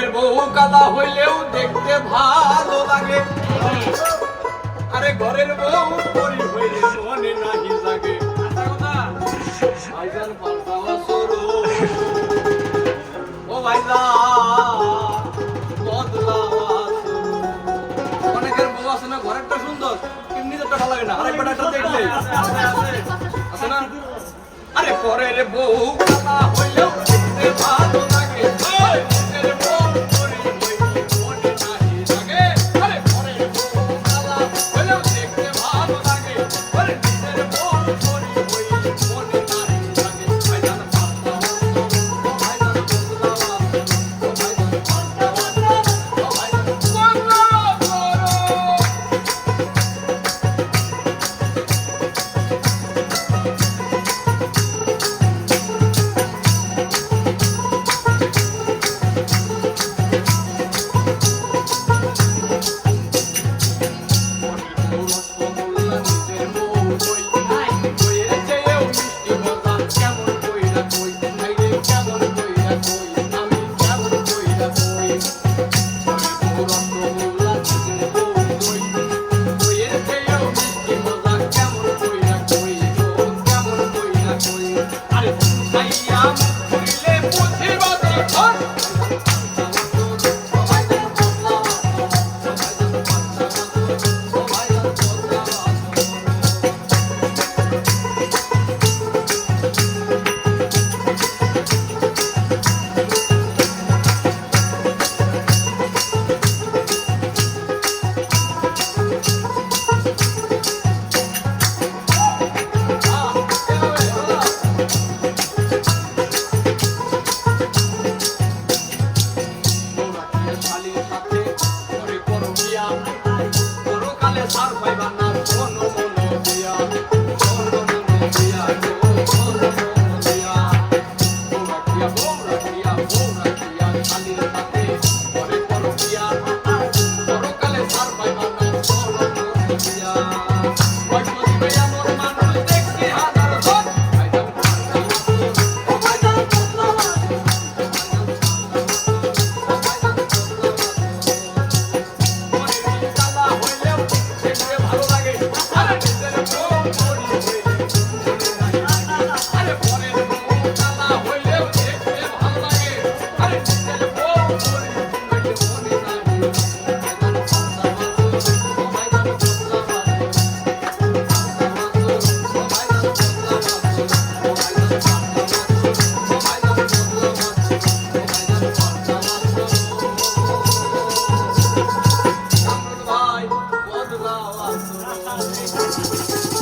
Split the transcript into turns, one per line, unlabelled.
ঘরের বউ কালা হইলেও দেখতে ভালো লাগে, আরে ঘরের বউ পরি হইলে মনে নাহি লাগে। ভাইজান পাল্টাওয়া সরো, ও ভাইজান বদলাওয়া সরো। অনেকের বউ আছে না ঘরেরটা সুন্দর এমনি তো ভালো লাগে না, আরেক বেটাটা দেখলে আছে না, আরে ঘরের বউ কালা হইলেও দেখতে ভালো লাগে, ঘরের বউ পরি হইলে মনে নাহি লাগে, আরে ঘরের বউ কালা হইলেও দেখতে ভালো লাগে, ঘরের বউ পরি হইলে মনে নাহি লাগে। ভাইজান পাল্টাওয়া সরো, ও ভাইজান বদলাওয়া সরো, ও ভাইজান পাল্টাওয়া সরো, ও ভাইজান বদলাওয়া সরো। ভাই বদলাওয়া সরো।